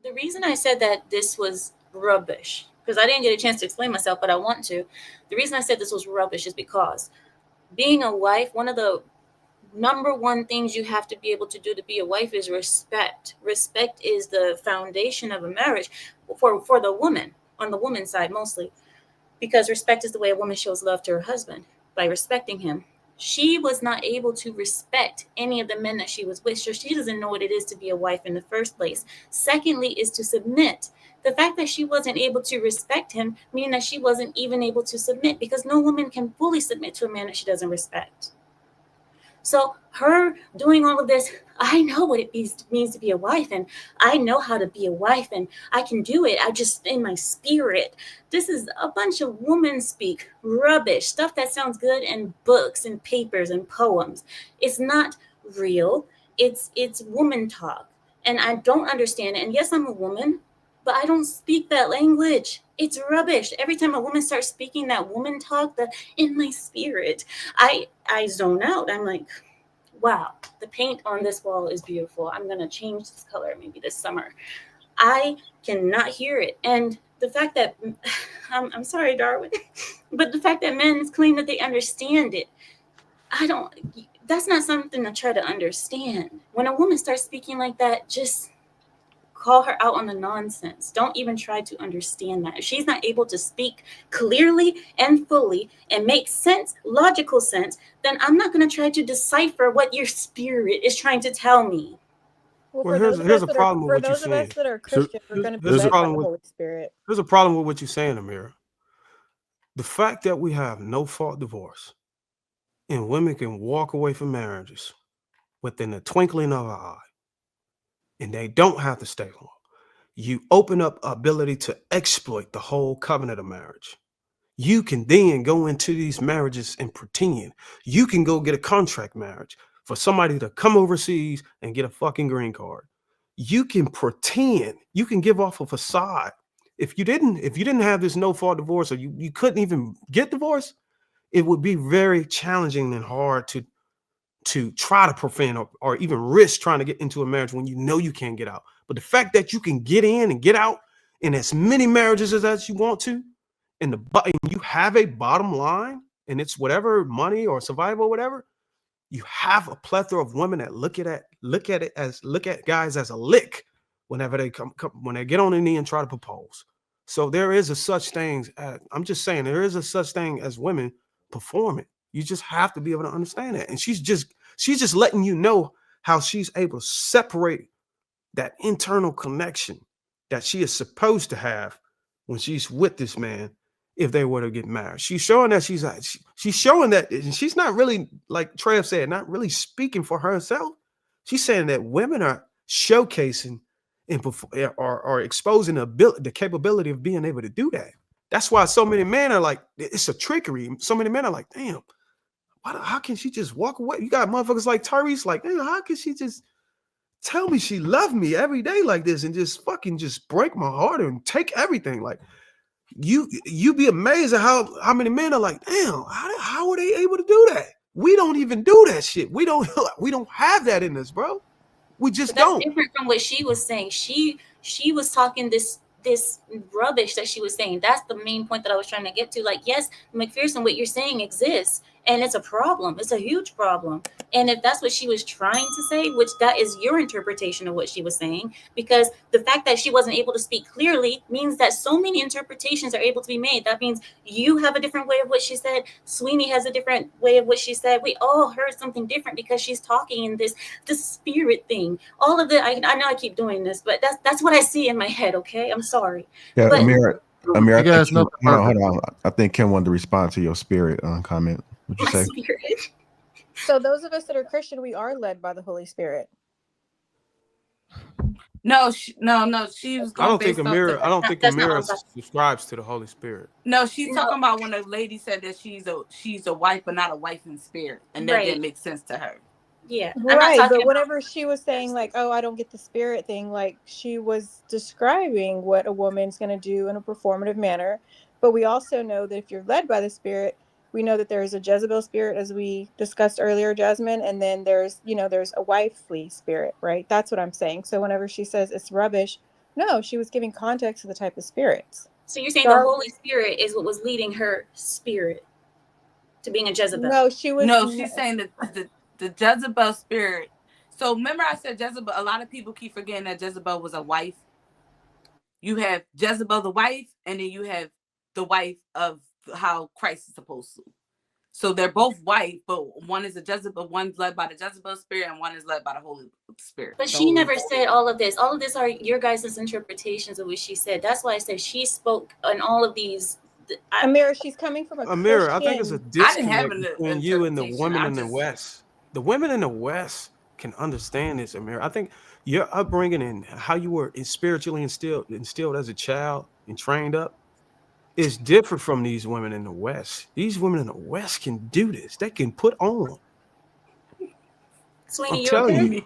The reason I said that this was rubbish, because I didn't get a chance to explain myself, but I want to. The reason I said this was rubbish is because being a wife, one of the number one things you have to be able to do to be a wife is respect. Respect is the foundation of a marriage for the woman, on the woman's side mostly, because respect is the way a woman shows love to her husband, by respecting him. She was not able to respect any of the men that she was with, so she doesn't know what it is to be a wife in the first place. Secondly, is to submit. The fact that she wasn't able to respect him, meaning that she wasn't even able to submit, because no woman can fully submit to a man that she doesn't respect. So her doing all of this, I know what it means to be a wife, and I know how to be a wife, and I can do it. I just in my spirit. This is a bunch of woman speak, rubbish stuff that sounds good in books and papers and poems. It's not real. It's woman talk, and I don't understand it. And yes, I'm a woman, but I don't speak that language. It's rubbish. Every time a woman starts speaking that woman talk, that in my spirit, I zone out. I'm like, wow, the paint on this wall is beautiful. I'm gonna change this color maybe this summer. I cannot hear it, and the fact that I'm sorry, Darwin, but the fact that men claim that they understand it, I don't. That's not something to try to understand. When a woman starts speaking like that, just call her out on the nonsense. Don't even try to understand that. If she's not able to speak clearly and fully and make sense, logical sense, then I'm not going to try to decipher what your spirit is trying to tell me. Well, Well, here's a problem with for what you're those of us saying. that are So, Christian, we're Here's, going to be here's does a it? led by problem the with Holy Spirit. here's a problem with what you're saying, Amira. The fact that we have no fault divorce and women can walk away from marriages within the twinkling of an eye, and they don't have to stay long. You open up ability to exploit the whole covenant of marriage. You can then go into these marriages and pretend. You can go get a contract marriage for somebody to come overseas and get a fucking green card. You can pretend. You can give off a facade. If you didn't have this no fault divorce, or you couldn't even get divorced, it would be very challenging and hard to try to prevent, or even risk trying to get into a marriage when you know you can't get out. But the fact that you can get in and get out in as many marriages as you want to, and you have a bottom line, and it's whatever money or survival or whatever, you have a plethora of women that look at guys as a lick whenever they come when they get on their knee and try to propose. So there is a such thing as, I'm just saying, there is a such thing as women performing. You just have to be able to understand that. And she's just letting you know how she's able to separate that internal connection that she is supposed to have when she's with this man if they were to get married. She's showing that she's showing that, and she's not really, like Trev said, not really speaking for herself. She's saying that women are showcasing and are exposing the capability of being able to do that. That's why so many men are like, it's a trickery. So many men are like, damn, how can she just walk away? You got motherfuckers like Tyrese, like, damn, how can she just tell me she loved me every day like this and just fucking just break my heart and take everything? Like, you be amazed at how many men are like, damn, how are they able to do that? We don't even do that shit. We don't have that in us, bro. We But just that's don't. different from what she was saying. She was talking this rubbish that she was saying. That's the main point that I was trying to get to. Like, yes, McPherson, what you're saying exists, and it's a problem. It's a huge problem. And if that's what she was trying to say, which that is your interpretation of what she was saying, because the fact that she wasn't able to speak clearly means that so many interpretations are able to be made. That means you have a different way of what she said. Sweeney has a different way of what she said. We all heard something different because she's talking in this spirit thing. All of the I know I keep doing this, but that's what I see in my head. Okay, I'm sorry, Yeah, but Amir, Mhm. I You think guys know Kim, hold on, Parker. hold on. I think Kim wanted to respond to your spirit comment. What'd you my say? spirit. So those of us that are Christian, we are led by the Holy Spirit. No, no. She was I going don't think based off the. Amira. I don't think That's not what Amira I'm talking. subscribes to the Holy Spirit. No, she's No, talking about when a lady said that she's a wife, but not a wife in spirit, and that right? didn't make sense to her. Yeah, I'm not Right, talking but about whenever she was saying like, persons. "Oh, I don't get the spirit thing," like she was describing what a woman's going to do in a performative manner. But we also know that if you're led by the spirit, we know that there is a Jezebel spirit, as we discussed earlier, Jasmine, and then there's a wifely spirit, right? That's what I'm saying. So whenever she says it's rubbish No, she was giving context to the type of spirits. So you're saying the Holy Spirit is what was leading her spirit to being a Jezebel? No, she was. No, she's saying that the Jezebel spirit. So remember I said Jezebel, a lot of people keep forgetting that Jezebel was a wife. You have Jezebel the wife, and then you have the wife of how Christ is supposed to. So they're both wife, but one is a Jezebel, one's led by the Jezebel spirit, and one is led by the Holy Spirit. But she never said all of this. All of this are your guys' interpretations of what she said. That's why I said she spoke on all of these. Amira, she's coming from a Amira, I think it's a disconnect between you and the women in the West. The women in the West can understand this, Amira. I think your upbringing and how you were spiritually instilled as a child and trained up is different from these women in the West. These women in the West can do this. They can put on. Sweeney, I'm telling you.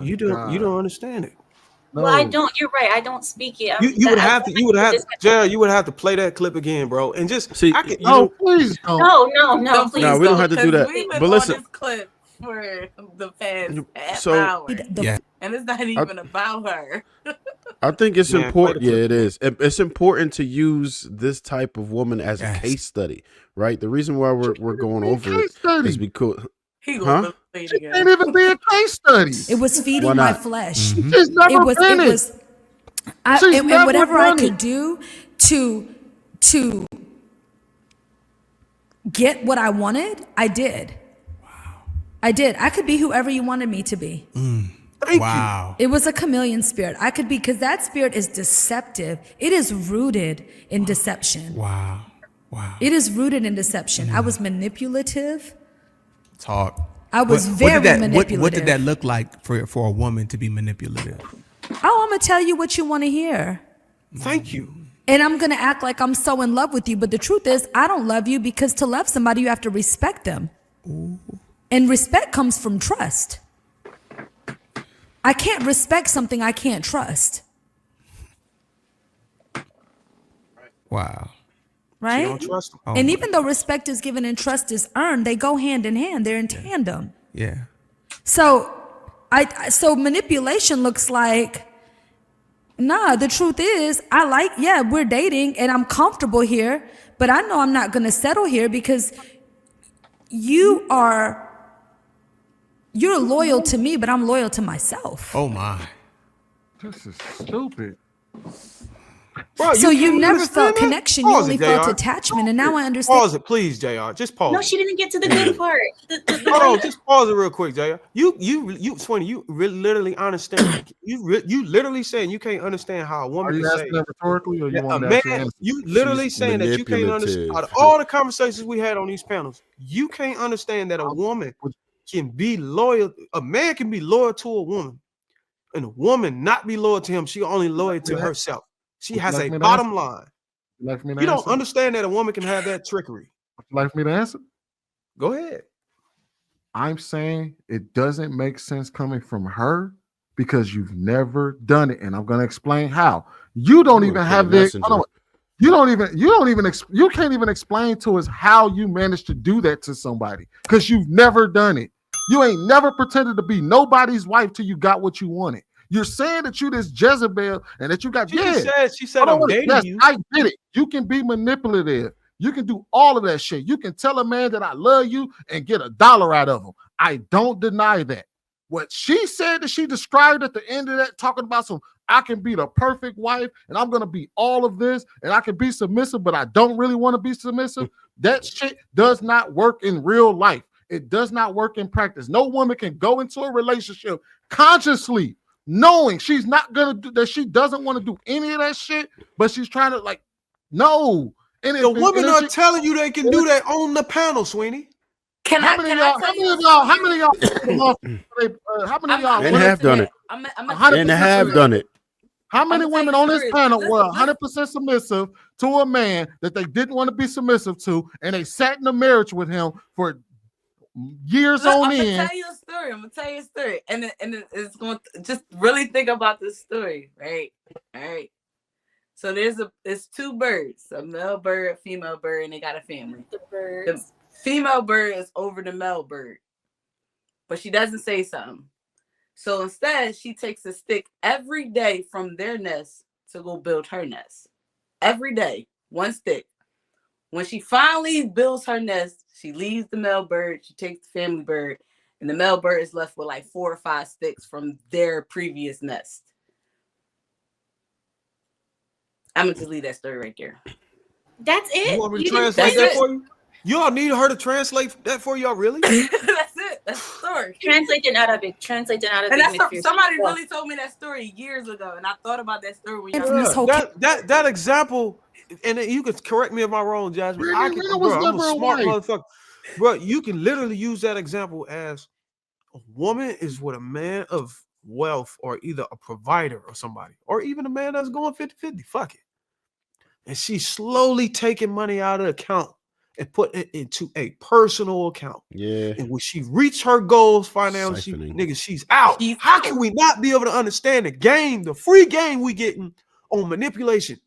You don't understand it. No. Well, I don't. You're right. I don't speak it. You would have Jared, you would have to play that clip again, bro, and just see. Please don't. Please no, we don't have to do that. But listen, this clip for the past half hour, and it's not even about her. I think it's important. Yeah, it is. It's important to use this type of woman as a case study, right? The reason why we're going over it is because She can't even be a case study. It was feeding my flesh. Mm-hmm. She's never been it. And whatever I could do to get what I wanted, I did. Wow. I did. I could be whoever you wanted me to be. Thank you. It was a chameleon spirit. I could be, because that spirit is deceptive. It is rooted in deception. Wow. It is rooted in deception. I was manipulative. Talk. I was very manipulative. What did that look like for a woman to be manipulative? Oh, I'm going to tell you what you want to hear. Thank you. And I'm going to act like I'm so in love with you. But the truth is, I don't love you, because to love somebody, you have to respect them. Ooh. And respect comes from trust. I can't respect something I can't trust. Wow. Right? You don't trust them. And even though respect is given and trust is earned, they go hand in hand. They're in tandem. Yeah. So manipulation looks like, nah, the truth is, we're dating and I'm comfortable here, but I know I'm not going to settle here because you're loyal to me, but I'm loyal to myself. Oh my. This is stupid. Bro, so you never felt connection, you only felt attachment, and now I understand. Pause it, please, JR. Just pause. No, she didn't get to the good part. Hold on, just pause it real quick, JR. You, Sweeney, you literally understand. You literally saying you can't understand how a woman can say. Rhetorically, or you literally saying that you can't understand. Out of all the conversations we had on these panels, you can't understand that a woman can be loyal. A man can be loyal to a woman, and a woman not be loyal to him. She only loyal to herself. She has a bottom line. You don't understand that a woman can have that trickery. Would you like for me to answer? Go ahead. I'm saying it doesn't make sense coming from her because you've never done it, and I'm going to explain how. You don't even have this. You can't even explain to us how you managed to do that to somebody because you've never done it. You ain't never pretended to be nobody's wife till you got what you wanted. You're saying that you this Jezebel and that you got. She said I'm dating you. I get it. You can be manipulative. You can do all of that shit. You can tell a man that I love you and get $1 out of him. I don't deny that. What she said that she described at the end of that, talking about I can be the perfect wife and I'm gonna be all of this and I can be submissive, but I don't really want to be submissive. That shit does not work in real life. It does not work in practice. No woman can go into a relationship consciously knowing she's not gonna do that, she doesn't want to do any of that shit, but she's trying to no. And the women are telling you they can do that on the panel, Sweeney. How many of y'all and have done it? And have done it. How many women on this panel were 100% submissive to a man that they didn't want to be submissive to, and they sat in a marriage with him for years on end? I'm gonna tell you a story, and it's going to just really think about this story, right? All right. So it's two birds, a male bird, a female bird, and they got a family. The female bird is over the male bird, but she doesn't say something. So instead, she takes a stick every day from their nest to go build her nest. Every day, one stick. When she finally builds her nest, she leaves the male bird, she takes the family bird, and the male bird is left with like 4 or 5 sticks from their previous nest. I'm gonna just leave that story right there. That's it. You want me to translate that for you? Y'all need her to translate that for y'all, really? That's it. That's the story. Translate in Arabic. Translate in Arabic. And that's somebody really told me that story years ago, and I thought about that story when that example, and you can correct me if I'm wrong, Jasmine. I'm a smart motherfucker. Bro, you can literally use that example as a woman is with a man of wealth or either a provider or somebody, or even a man that's going 50-50. Fuck it. And she's slowly taking money out of the account and put it into a personal account. Yeah. And when she reach her goals financially, nigga, she's out. How can we not be able to understand the game, the free game we getting on manipulation?